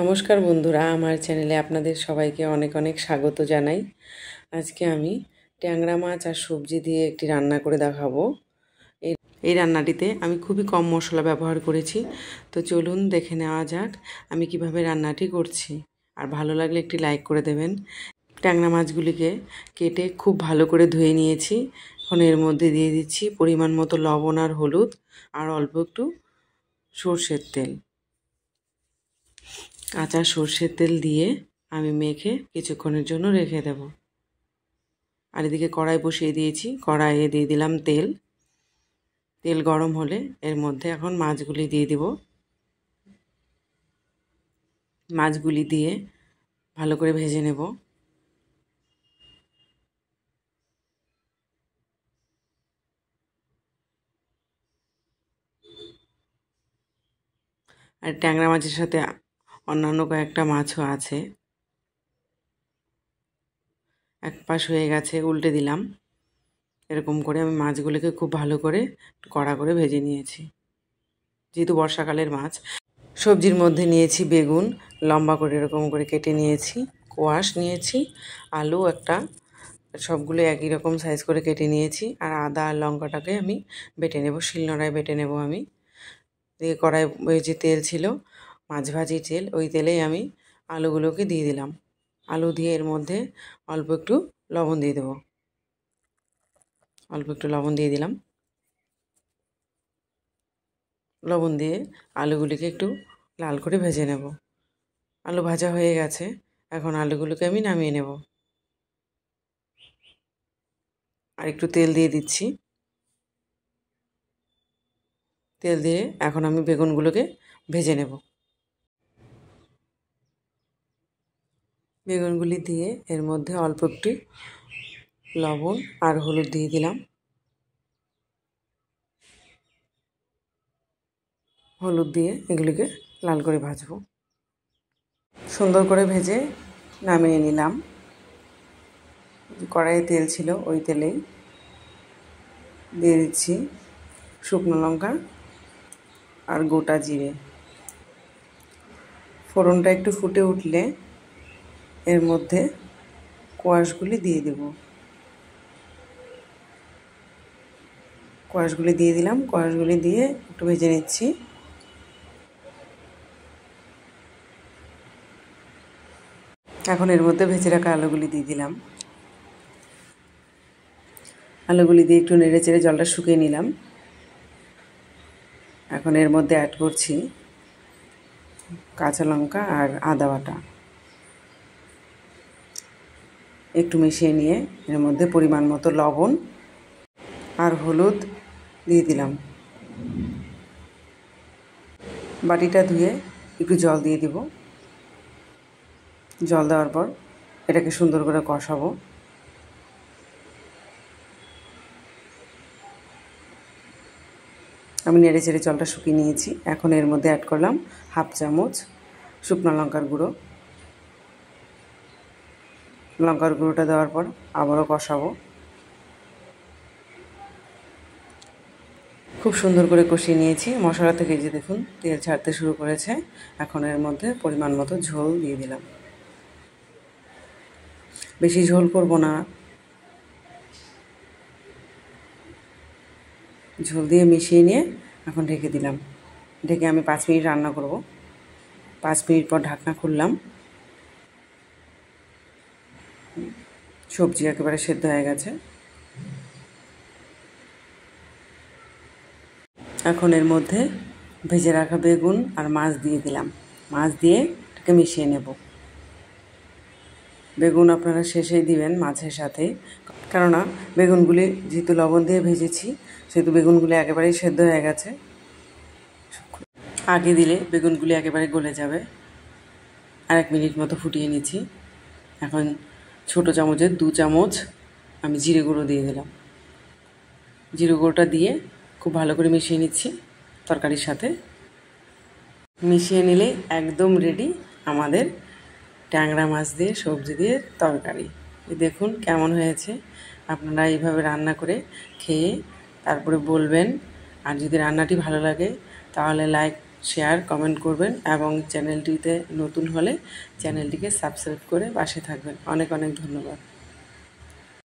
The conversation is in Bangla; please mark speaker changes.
Speaker 1: নমস্কার বন্ধুরা, আমার চ্যানেলে আপনাদের সবাইকে অনেক অনেক স্বাগত জানাই। আজকে আমি ট্যাংরা মাছ আর সবজি দিয়ে একটি রান্না করে দেখাবো। এই রান্নাটিতে আমি খুবই কম মশলা ব্যবহার করেছি। তো চলুন দেখে নেওয়া যাক আমি কিভাবে রান্নাটি করছি। আর ভালো লাগলে একটি লাইক করে দেবেন। ট্যাংরা মাছগুলিকে কেটে খুব ভালো করে ধুয়ে নিয়েছি। এখন এর মধ্যে দিয়ে দিচ্ছি পরিমাণ মতো লবণ আর হলুদ আর অল্প একটু সর্ষের তেল। কাঁচা সর্ষের তেল দিয়ে আমি মেখে কিছুক্ষণের জন্য রেখে দেব। আর এদিকে কড়াই বসিয়ে দিয়েছি, কড়াইয়ে দিয়ে দিলাম তেল। তেল গরম হলে এর মধ্যে এখন মাছগুলি দিয়ে দিব। মাছগুলি দিয়ে ভালো করে ভেজে নেব। আর ট্যাংরা মাছের সাথে অন্যান্য কয়েকটা মাছও আছে। এক পাশ হয়ে গেছে, উল্টে দিলাম। এরকম করে আমি মাছগুলিকে খুব ভালো করে কড়া করে ভেজে নিয়েছি। যেহেতু বর্ষাকালের মাছ। সবজির মধ্যে নিয়েছি বেগুন, লম্বা করে এরকম করে কেটে নিয়েছি। কোয়াশ নিয়েছি, আলু একটা, সবগুলো একই রকম সাইজ করে কেটে নিয়েছি। আর আদা আর লঙ্কাটাকে আমি বেটে নেব, শিলনোড়ায় বেটে নেব আমি। দিয়ে কড়াই যে তেল ছিল, মাছ ভাজির তেল, ওই তেলেই আমি আলুগুলোকে দিয়ে দিলাম। আলু দিয়ে এর মধ্যে অল্প একটু লবণ দিয়ে দেবো। অল্প একটু লবণ দিয়ে দিলাম। লবণ দিয়ে আলুগুলিকে একটু লাল করে ভেজে নেব। আলু ভাজা হয়ে গেছে, এখন আলুগুলোকে আমি নামিয়ে নেব। আর একটু তেল দিয়ে দিচ্ছি। তেল দিয়ে এখন আমি বেগুনগুলোকে ভেজে নেব। বেগুনগুলি দিয়ে এর মধ্যে অল্প একটু লবণ আর হলুদ দিয়ে দিলাম। হলুদ দিয়ে এগুলিকে লাল করে ভাজবো। সুন্দর করে ভেজে নামিয়ে নিলাম। কড়াইয়ে তেল ছিল, ওই তেলেই দিয়ে দিচ্ছি শুকনো লঙ্কা আর গোটা জিরে। ফোড়নটা একটু ফুটে উঠলে এর মধ্যে কোয়াশগুলি দিয়ে দেব। কোয়াশগুলি দিয়ে দিলাম। কোয়াশগুলি দিয়ে একটু ভেজে নিচ্ছি। এখন এর মধ্যে ভেজে রাখা আলুগুলি দিয়ে দিলাম। আলুগুলি দিয়ে একটু নেড়ে চেড়ে জলটা শুকিয়ে নিলাম। এখন এর মধ্যে অ্যাড করছি কাঁচা লঙ্কা আর আদা বাটা। একটু মিশিয়ে নিয়ে এর মধ্যে পরিমাণ মতো লবণ আর হলুদ দিয়ে দিলাম। বাটিটা ধুয়ে একটু জল দিয়ে দিব। জল দেওয়ার পর এটাকে সুন্দর করে কষাবো। আমি নেড়ে চেড়ে জলটা শুকিয়ে নিয়েছি। এখন এর মধ্যে অ্যাড করলাম হাফ চামচ শুকনো লঙ্কার গুঁড়ো। লঙ্কার গুঁড়োটা দেওয়ার পর আবারও কষাবো। খুব সুন্দর করে কষিয়ে নিয়েছি। মশলা থেকে যে দেখুন তেল ছাড়তে শুরু করেছে। এখন এর মধ্যে পরিমাণ মতো ঝোল দিয়ে দিলাম। বেশি ঝোল করব না। ঝোল দিয়ে মিশিয়ে নিয়ে এখন ঢেকে দিলাম। ঢেকে আমি 5 মিনিট রান্না করব। 5 মিনিট পর ঢাকনা খুললাম। সবজি একেবারে সেদ্ধ হয়ে গেছে। এখন এর মধ্যে ভেজে রাখা বেগুন আর মাছ দিয়ে দিলাম। মাছ দিয়ে এটাকে মিশিয়ে নেব। বেগুন আপনারা শেষেই দিবেন মাছের সাথে, কেননা বেগুনগুলি যেহেতু লবণ দিয়ে ভেজেছি সেহেতু বেগুনগুলি একেবারেই সেদ্ধ হয়ে গেছে। আগে দিলে বেগুনগুলি একেবারে গলে যাবে। আর 1 মিনিট মতো ফুটিয়ে নিচ্ছি। এখন ছোটো চামচের 2 চামচ আমি জিরে গুঁড়ো দিয়ে দিলাম। জিরে গুঁড়োটা দিয়ে খুব ভালো করে মিশিয়ে নিচ্ছি তরকারির সাথে। মিশিয়ে নিলে একদম রেডি আমাদের ট্যাংরা মাছ দিয়ে সবজি দিয়ে তরকারি। দেখুন কেমন হয়েছে। আপনারা এইভাবে রান্না করে খেয়ে তারপরে বলবেন। আর যদি রান্নাটি ভালো লাগে তাহলে লাইক শেয়ার কমেন্ট করবেন এবং চ্যানেলটিতে নতুন হলে চ্যানেলটিকে সাবস্ক্রাইব করে পাশে থাকবেন। অনেক অনেক ধন্যবাদ।